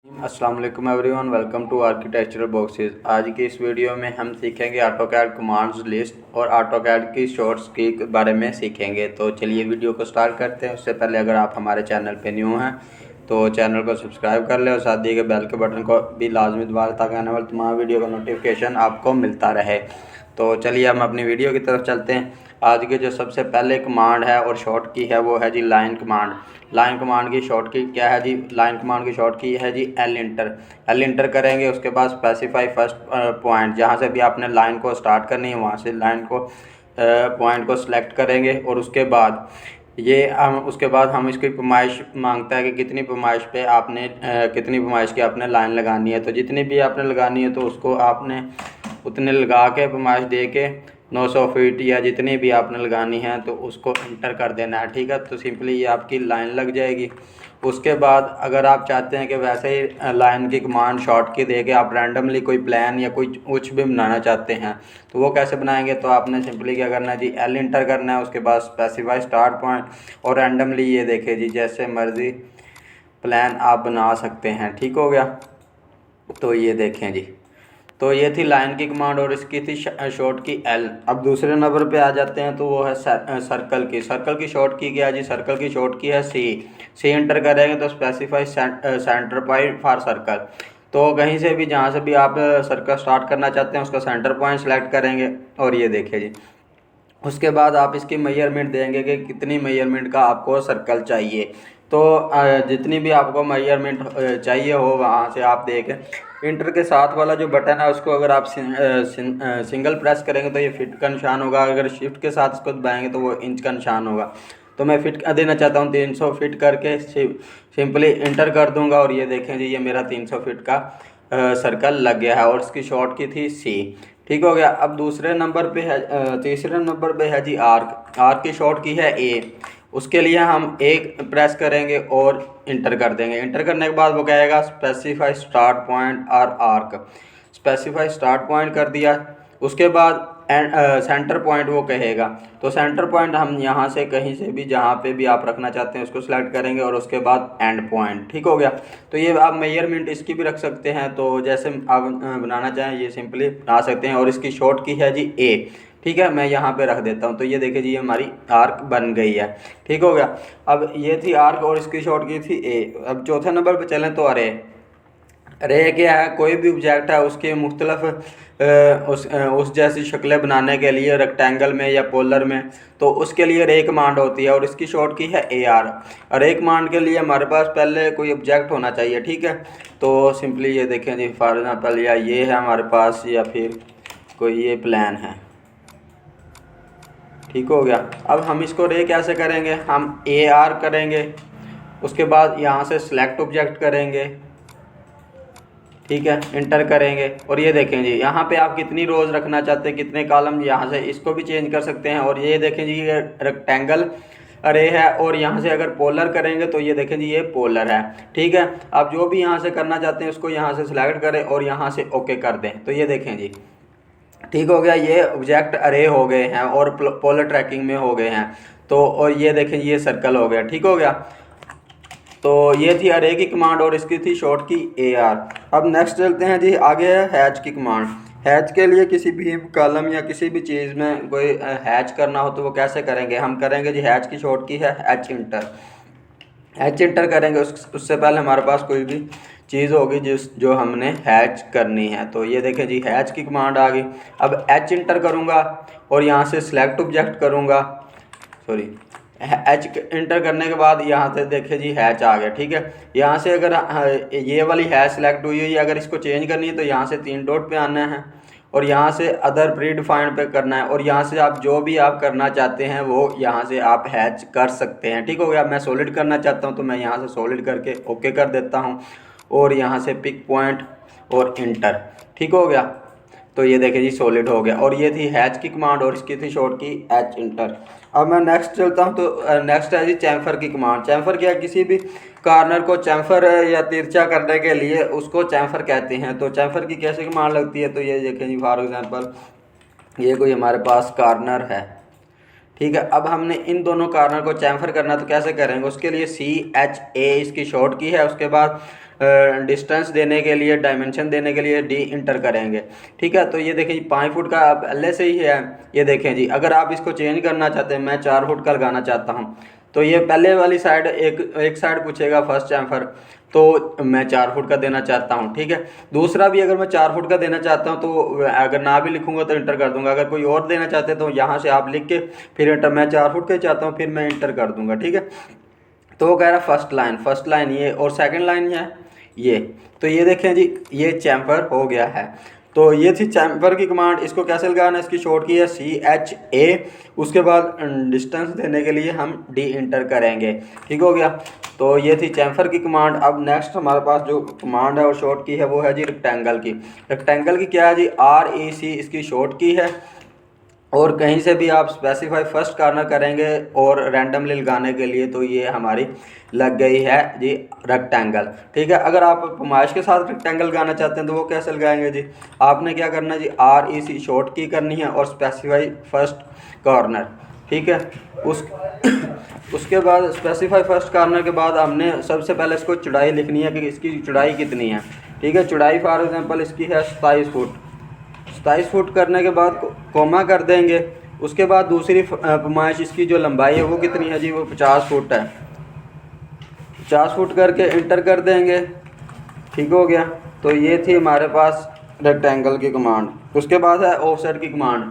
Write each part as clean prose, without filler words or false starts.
अस्सलाम वालेकुम everyone, welcome to architectural boxes. आज की इस वीडियो में हम सीखेंगे ऑटोकैड कमांड्स लिस्ट और ऑटोकैड की शॉर्ट्स के बारे में सीखेंगे। तो चलिए वीडियो को स्टार्ट करते हैं। उससे पहले अगर आप हमारे चैनल पे न्यू हैं तो चैनल को सब्सक्राइब कर लें और साथ ही के बेल के बटन को भी लाजमी दबा लें ताकि आने वाले तमाम वीडियो का नोटिफिकेशन आपको मिलता रहे। तो चलिए हम अपनी वीडियो की तरफ चलते हैं। आज के जो सबसे पहले कमांड है और शॉर्ट की है वो है जी लाइन कमांड। लाइन कमांड की शॉर्ट की क्या है जी? लाइन कमांड की शॉर्ट की है G L inter. L inter करेंगे, उसके बाद स्पेसिफाई फर्स्ट पॉइंट, जहाँ से भी आपने लाइन को स्टार्ट करनी है वहाँ से लाइन को पॉइंट को सिलेक्ट करेंगे और उसके बाद हम इसकी पैमाइश मांगता है कि कितनी पैमाइश पे आपने कितनी पैमाइश की आपने लाइन लगानी है। तो जितनी भी आपने लगानी है तो उसको आपने उतने लगा के पैमाइश दे के 900 फीट या जितनी भी आपने लगानी है तो उसको इंटर कर देना है। ठीक है, तो सिंपली ये आपकी लाइन लग जाएगी। उसके बाद अगर आप चाहते हैं कि वैसे ही लाइन की कमांड शॉर्ट की दे के आप रैंडमली कोई प्लान या कोई कुछ भी बनाना चाहते हैं तो वो कैसे बनाएंगे? तो आपने सिंपली क्या करना है जी, एल इंटर करना है, उसके बाद स्पेसिफाई स्टार्ट पॉइंट और रैंडमली ये देखे जी जैसे मर्ज़ी प्लान आप बना सकते हैं। ठीक हो गया? तो ये देखें जी, तो ये थी लाइन की कमांड और इसकी थी शॉर्ट की एल। अब दूसरे नंबर पे आ जाते हैं तो वो है सर्कल की। सर्कल की शॉर्ट की क्या है जी? सर्कल की शॉर्ट की है सी। सी एंटर करेंगे तो specify centre point for circle. तो कहीं से भी जहाँ से भी आप सर्कल स्टार्ट करना चाहते हैं उसका सेंटर पॉइंट सेलेक्ट करेंगे और ये देखिए जी। उसके बाद आप इसकी मेजरमेंट देंगे कि कितनी मेजरमेंट का आपको सर्कल चाहिए। तो जितनी भी आपको मेजरमेंट चाहिए हो वहाँ से आप देखें। इंटर के साथ वाला जो बटन है उसको अगर आप सिंगल प्रेस करेंगे तो ये फिट का निशान होगा, अगर शिफ्ट के साथ इसको दबाएंगे तो वो इंच का निशान होगा। तो मैं फिट देना चाहता हूँ 300 फिट करके सिंपली इंटर कर दूंगा और ये देखें जी ये मेरा 300 फिट का सर्कल लग गया है और इसकी शॉर्ट की थी सी। ठीक हो गया। अब दूसरे नंबर पे है तीसरे नंबर पे है जी आर्क। आर्क की शॉर्ट की है ए। उसके लिए हम एक प्रेस करेंगे और इंटर कर देंगे। इंटर करने के बाद वो कहेगा स्पेसिफाई स्टार्ट पॉइंट और आर्क। स्पेसिफाई स्टार्ट पॉइंट कर दिया, उसके बाद सेंटर पॉइंट वो कहेगा। तो सेंटर पॉइंट हम यहाँ से कहीं से भी जहाँ पे भी आप रखना चाहते हैं उसको सिलेक्ट करेंगे और उसके बाद एंड पॉइंट। ठीक हो गया। तो ये आप मेजरमेंट इसकी भी रख सकते हैं, तो जैसे आप बनाना चाहें ये सिंपली बना सकते हैं। और इसकी शॉर्ट की है जी ए। ठीक है, मैं यहाँ पे रख देता हूँ। तो ये देखिए जी हमारी आर्क बन गई है। ठीक हो गया। अब ये थी आर्क और इसकी शॉर्ट की थी ए। अब चौथे नंबर पे चलें तो अरे। अरे क्या है? कोई भी ऑब्जेक्ट है उसके मुख्तलिफ उस जैसी शक्लें बनाने के लिए रेक्टेंगल में या पोलर में, तो उसके लिए रे कमांड होती है और इसकी शॉर्ट की है ए आर। रे कमांड के लिए हमारे पास पहले कोई ऑब्जेक्ट होना चाहिए। ठीक है, तो सिंपली ये देखें जी, फॉर एग्जांपल या ये है हमारे पास या फिर कोई ये प्लान है। ठीक हो गया। अब हम इसको रे कैसे करेंगे? हम ए आर करेंगे, उसके बाद यहाँ से सिलेक्ट ऑब्जेक्ट करेंगे। ठीक है, इंटर करेंगे और ये देखें जी यहाँ पे आप कितनी रोज़ रखना चाहते हैं, कितने कॉलम, यहाँ से इसको भी चेंज कर सकते हैं। और ये देखें जी ये रेक्टेंगल अरे है और यहाँ से अगर पोलर करेंगे तो ये देखें जी ये पोलर है। ठीक है, आप जो भी यहाँ से करना चाहते हैं उसको यहाँ से सिलेक्ट करें और यहाँ से ओके कर दें। तो ये देखें जी ठीक हो गया, ये ऑब्जेक्ट अरे हो गए हैं और पोलर ट्रैकिंग में हो गए हैं। तो और ये देखें ये सर्कल हो गया। ठीक हो गया। तो ये थी अरे की कमांड और इसकी थी शॉर्ट की ए आर। अब नेक्स्ट चलते हैं जी, आगे है हैच की कमांड। हैच के लिए किसी भी कॉलम या किसी भी चीज़ में कोई हैच करना हो तो वो कैसे करेंगे? हम करेंगे जी हैच की शॉर्ट की है एच इंटर। एच इंटर करेंगे, उससे पहले हमारे पास कोई भी चीज़ होगी जो हमने हैच करनी है। तो ये देखें जी हैच की कमांड आ गई। अब एच इंटर करूँगा और यहाँ से सिलेक्ट ऑब्जेक्ट करूँगा, सॉरी हैच इंटर करने के बाद यहाँ से देखे जी हैच आ गया। ठीक है, यहाँ से अगर ये वाली हैच सेलेक्ट हुई है, अगर इसको चेंज करनी है तो यहाँ से 3 डॉट पे आना है और यहाँ से अदर प्री डिफाइंड पे करना है और यहाँ से आप जो भी आप करना चाहते हैं वो यहाँ से आप हैच कर सकते हैं। ठीक हो गया। मैं सॉलिड करना चाहता हूँ तो मैं यहाँ से सॉलिड करके ओके कर देता हूँ और यहाँ से पिक पॉइंट और इंटर। ठीक हो गया। तो ये देखें जी सॉलिड हो गया और ये थी हैच की कमांड और इसकी थी शॉर्ट की एच इंटर। अब मैं नेक्स्ट चलता हूँ तो नेक्स्ट है जी चैम्फर की कमांड। चैम्फर क्या है? किसी भी कार्नर को चैम्फर या तिरछा करने के लिए उसको चैम्फर कहते हैं। तो चैम्फर की कैसे कमांड लगती है? तो ये देखें जी फॉर एग्जांपल ये कोई हमारे पास कार्नर है। ठीक है, अब हमने इन दोनों कार्नर को चैम्फर करना तो कैसे करेंगे? उसके लिए सी एच ए इसकी शॉर्ट की है, उसके बाद डिस्टेंस देने के लिए, डायमेंशन देने के लिए डी इंटर करेंगे। ठीक है, तो ये देखें जी 5 फुट का पहले से ही है। ये देखें जी, अगर आप इसको चेंज करना चाहते हैं, मैं 4 फुट का लगाना चाहता हूँ, तो ये पहले वाली साइड एक साइड पूछेगा फर्स्ट चैम्फर, तो मैं 4 फुट का देना चाहता हूँ। ठीक है, दूसरा भी अगर मैं 4 फुट का देना चाहता हूँ तो अगर ना भी लिखूंगा तो इंटर कर दूंगा। अगर कोई और देना चाहते हैं तो यहाँ से आप लिख के फिर इंटर, मैं 4 फुट का ही चाहता हूँ, फिर मैं इंटर कर दूंगा। ठीक है, तो वो कह रहा फर्स्ट लाइन ये और सेकंड लाइन है ये। तो ये देखें जी, ये चैम्फर हो गया है। तो ये थी चैम्फर की कमांड। इसको कैसे लगाना, इसकी शॉर्ट की है CHA। उसके बाद डिस्टेंस देने के लिए हम डी इंटर करेंगे। ठीक हो गया, तो ये थी चैम्फर की कमांड। अब नेक्स्ट हमारे पास जो कमांड है और शॉर्ट की है वो है जी रेक्टेंगल की। रेक्टेंगल की क्या है जी, REC इसकी शॉर्ट की है। और कहीं से भी आप स्पेसिफाई फर्स्ट कॉर्नर करेंगे और रैंडमली लगाने के लिए, तो ये हमारी लग गई है जी रेक्टेंगल। ठीक है, अगर आप पैमाइश के साथ रेक्टेंगल लगाना चाहते हैं तो वो कैसे लगाएंगे जी, आपने क्या करना है जी, REC शॉर्ट की करनी है और स्पेसिफाई फर्स्ट कॉर्नर। ठीक है, उसके बाद स्पेसिफाई फर्स्ट कॉर्नर के बाद हमने सबसे पहले इसको चौड़ाई लिखनी है कि इसकी चौड़ाई कितनी है। ठीक है, चौड़ाई फॉर एग्जांपल इसकी है 27 फुट। 27 फुट करने के बाद कोमा कर देंगे। उसके बाद दूसरी पैमाइश इसकी जो लंबाई है वो कितनी है जी, वो 50 फुट है। 50 फुट करके इंटर कर देंगे। ठीक हो गया, तो ये थी हमारे पास रेक्टेंगल की कमांड। उसके बाद है ऑफसेट की कमांड।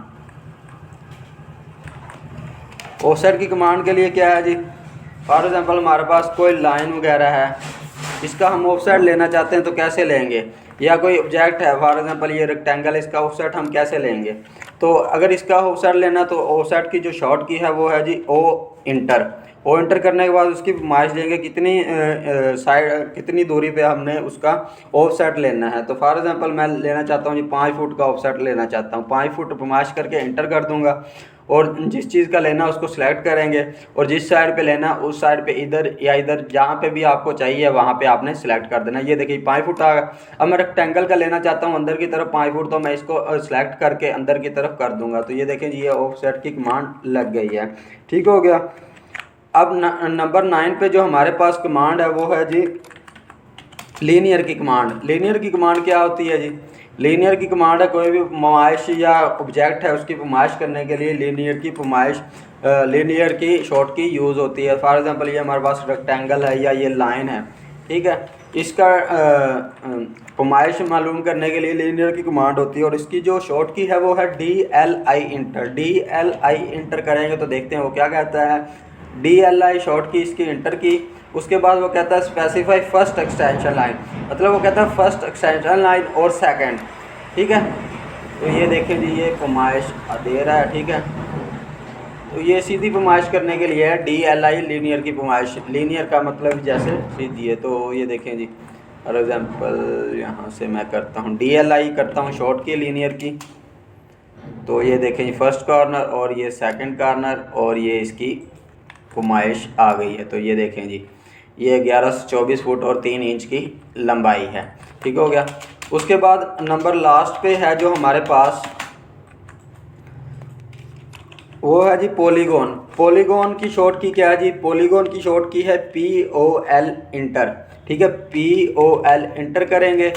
ऑफसेट की कमांड के लिए क्या है जी, फॉर एग्जांपल हमारे पास कोई लाइन वगैरह है, इसका हम ऑफसेट लेना चाहते हैं तो कैसे लेंगे, या कोई ऑब्जेक्ट है फॉर एग्जांपल ये रेक्टेंगल, इसका ऑफसेट हम कैसे लेंगे। तो अगर इसका ऑफसेट लेना तो ऑफसेट की जो शॉर्ट की है वो है जी ओ इंटर करने के बाद उसकी पैमाइश देंगे कितनी साइड कितनी दूरी पे हमने उसका ऑफसेट लेना है। तो फॉर एग्जांपल मैं लेना चाहता हूँ जी 5 फुट का ऑफसेट लेना चाहता हूँ। 5 फुट पैमाइश करके इंटर कर दूंगा और जिस चीज़ का लेना उसको सिलेक्ट करेंगे और जिस साइड पे लेना उस साइड पे इधर या इधर जहाँ पे भी आपको चाहिए वहाँ पे आपने सिलेक्ट कर देना। ये देखिए 5 फुट आ गया। अब मैं रेक्टेंगल का लेना चाहता हूँ अंदर की तरफ 5 फुट, तो मैं इसको सिलेक्ट करके अंदर की तरफ कर दूंगा। तो ये देखें जी, ये ऑफसेट की कमांड लग गई है। ठीक हो गया। अब नंबर 9 पे जो हमारे पास कमांड है वो है जी लीनियर की कमांड। लीनियर की कमांड क्या होती है जी, लीनियर की कमांड है कोई भी पैमाइश या ऑब्जेक्ट है उसकी पैमाइश करने के लिए लीनियर की शॉर्ट की यूज़ होती है। फॉर एग्जांपल ये हमारे पास रेक्टेंगल है या ये लाइन है। ठीक है, इसका पैमाइश मालूम करने के लिए लीनियर की कमांड होती है और इसकी जो शॉर्ट की है वो है DLI इंटर करेंगे तो देखते हैं वो क्या कहता है। DLI शॉर्ट की इसकी इंटर की। उसके बाद वो कहता है स्पेसिफाई फर्स्ट एक्सटेंशन लाइन, मतलब वो कहता है फर्स्ट एक्सटेंशन लाइन और सेकंड। ठीक है, तो ये देखें जी, ये पैमाइश दे रहा है। ठीक है, तो ये सीधी पैमाइश करने के लिए है DLI लीनियर की पैमाइश। लीनियर का मतलब जैसे सीधी है। तो ये देखें जी, फॉर एग्जांपल यहाँ से मैं करता हूँ DLI करता हूँ शॉर्ट की लीनियर की। तो ये देखें जी, फर्स्ट कॉर्नर और ये सेकंड कॉर्नर और ये इसकी पैमाइश आ गई है। तो ये देखें जी, ये 11 से 24 फुट और 3 इंच की लंबाई है। ठीक हो गया। उसके बाद नंबर लास्ट पे है जो हमारे पास वो है जी पॉलीगॉन। पॉलीगॉन की शॉर्ट की क्या है जी, पॉलीगॉन की शॉर्ट की है POL इंटर। ठीक है, POL इंटर करेंगे।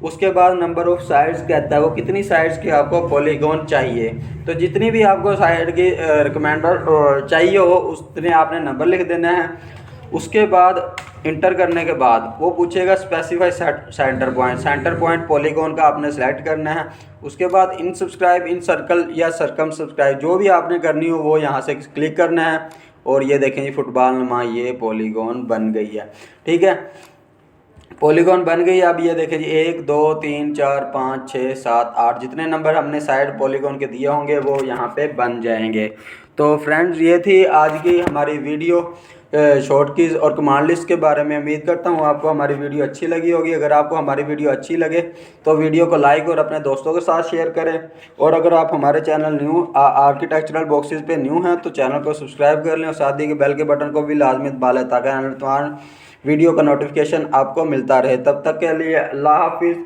उसके बाद नंबर ऑफ साइड्स कहता है वो कितनी साइड्स की आपको पॉलीगॉन चाहिए। तो जितनी भी आपको साइड की रिकमेंडर चाहिए हो उतने आपने नंबर लिख देना है। उसके बाद इंटर करने के बाद वो पूछेगा स्पेसिफाई सेंटर पॉइंट पॉलीगॉन का आपने सेलेक्ट करना है। उसके बाद इन सब्सक्राइब, इन सर्कल या सरकम सब्सक्राइब जो भी आपने करनी हो वो यहाँ से क्लिक करना है। और ये देखें जी, फुटबॉल नुमा ये पॉलीगॉन बन गई है। ठीक है, पॉलीगॉन बन गई। अब ये देखें जी, 1 2 3 4 5 6 7 8 जितने नंबर हमने साइड पॉलीगॉन के दिए होंगे वो यहाँ पे बन जाएंगे। तो फ्रेंड्स, ये थी आज की हमारी वीडियो शॉर्ट कीज़ और कमांड लिस्ट के बारे में। उम्मीद करता हूँ आपको हमारी वीडियो अच्छी लगी होगी। अगर आपको हमारी वीडियो अच्छी लगे तो वीडियो को लाइक और अपने दोस्तों के साथ शेयर करें। और अगर आप हमारे चैनल न्यू आर्किटेक्चरल बॉक्सेस पे न्यू हैं तो चैनल को सब्सक्राइब कर लें और साथ ही के बेल के बटन को भी लाजमी दबा लें ताकि वीडियो का नोटिफिकेशन आपको मिलता रहे। तब तक के लिए अल्लाह हाफिज़।